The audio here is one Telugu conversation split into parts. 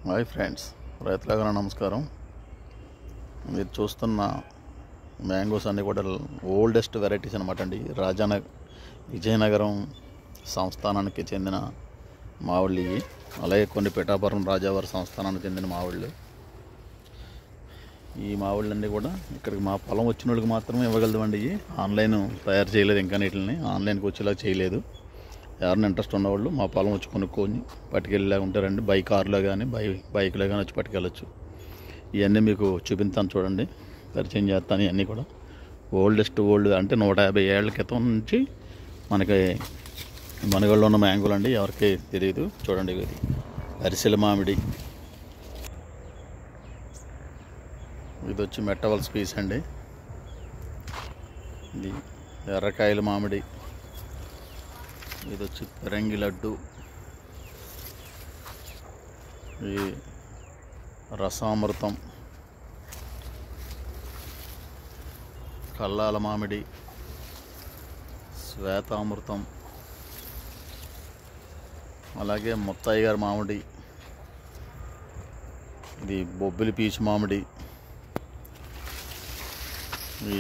హాయ్ ఫ్రెండ్స్, రైతులకు నమస్కారం. మీరు చూస్తున్న మ్యాంగోస్ అన్నీ కూడా ఓల్డెస్ట్ వెరైటీస్ అనమాట అండి. విజయనగరం సంస్థానానికి చెందిన మామిళ్ళు ఇవి. అలాగే కొన్ని పిఠాపురం రాజావారి సంస్థానానికి చెందిన మామిళ్ళు. ఈ మామిళ్ళన్నీ కూడా ఇక్కడికి మా పొలం వచ్చిన వాళ్ళకి మాత్రమే ఇవ్వగలదండి. ఇవి ఆన్లైన్ తయారు చేయలేదు, ఇంకా వీటిని ఆన్లైన్కి వచ్చేలా చేయలేదు. ఎవరైనా ఇంట్రెస్ట్ ఉన్నవాళ్ళు మా పొలం వచ్చి కొనుక్కొని పట్టుకెళ్ళేలా ఉంటారండి. కారులో కానీ బైక్లో కానీ వచ్చి పట్టుకెళ్ళచ్చు. ఇవన్నీ మీకు చూపిస్తాను, చూడండి, పరిచయం చేస్తాను. ఇవన్నీ కూడా ఓల్డ్ అంటే 150 ఏళ్ల క్రితం నుంచి మనకి మనగళ్ళు ఉన్న మ్యాంగోలు అండి. ఎవరికి తెలియదు. చూడండి, ఇది అరిసెల మామిడి, ఇది వచ్చి మెట్టవలస పీస్ అండి. ఇది ఎర్రకాయల మామిడి, ఇది వచ్చి పెరంగి లడ్డు, ఈ రసామృతం, కల్లాల మామిడి, శ్వేతామృతం, అలాగే ముత్తయ్య గారి మామిడి, ఇది బొబ్బిలి పీచు మామిడి, ఈ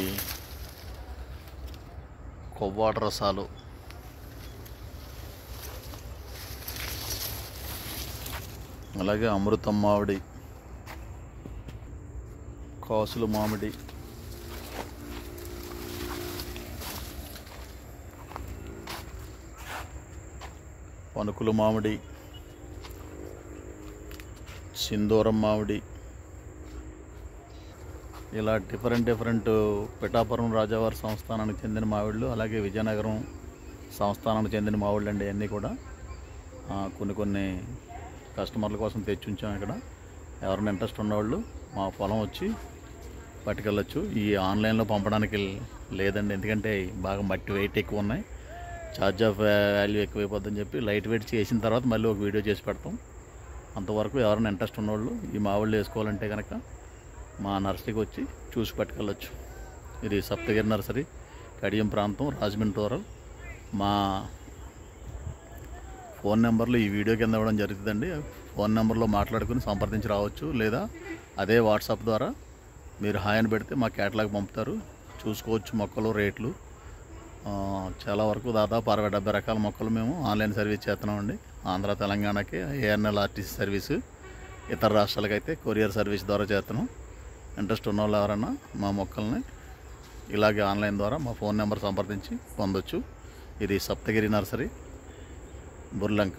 కొవ్వాడ రసాలు, అలాగే అమృతం మామిడి, కాసులు మామిడి, పనుకులు మామిడి, సింధూరం మామిడి, ఇలా డిఫరెంట్ పిఠాపురం రాజావారి సంస్థానానికి చెందిన మామిళ్ళు, అలాగే విజయనగరం సంస్థానానికి చెందిన మామిళ్ళు అండి. అన్నీ కూడా కొన్ని కస్టమర్ల కోసం తెచ్చి ఉంచాం. ఇక్కడ ఎవరైనా ఇంట్రెస్ట్ ఉన్నవాళ్ళు మా పొలం వచ్చి పట్టుకెళ్ళచ్చు. ఈ ఆన్లైన్లో పంపడానికి లేదండి, ఎందుకంటే బాగా మట్టి వెయిట్ ఎక్కువ ఉన్నాయి, ఛార్జ్ ఆఫ్ వాల్యూ ఎక్కువైపోద్దని చెప్పి లైట్ వెయిట్ చేసిన తర్వాత మళ్ళీ ఒక వీడియో చేసి పెడతాం. అంతవరకు ఎవరైనా ఇంట్రెస్ట్ ఉన్నవాళ్ళు ఈ మామిళ్ళు వేసుకోవాలంటే కనుక మా నర్సరీకి వచ్చి చూసి పట్టుకెళ్ళచ్చు. ఇది సప్తగిరి నర్సరీ, కడియం ప్రాంతం, రాజమండ్రి రూరల్. మా ఫోన్ నెంబర్లు ఈ వీడియో కింద ఇవ్వడం జరుగుతుందండి. ఫోన్ నెంబర్లో మాట్లాడుకుని సంప్రదించి రావచ్చు. లేదా అదే వాట్సాప్ ద్వారా మీరు హాయ్ అని పెడితే మా క్యాటలాగ్ పంపుతారు, చూసుకోవచ్చు. మొక్కలు రేట్లు చాలా వరకు దాదాపు 60-70 రకాల మొక్కలు మేము ఆన్లైన్ సర్వీస్ చేస్తున్నామండి. ఆంధ్ర, తెలంగాణకి ANL RTC సర్వీసు, ఇతర రాష్ట్రాలకైతే కొరియర్ సర్వీస్ ద్వారా చేస్తున్నాం. ఇంట్రెస్ట్ ఉన్న వాళ్ళు ఎవరైనా మా మొక్కల్ని ఇలాగే ఆన్లైన్ ద్వారా మా ఫోన్ నెంబర్ సంప్రదించి పొందొచ్చు. ఇది సప్తగిరి నర్సరీ, బుర్లంక.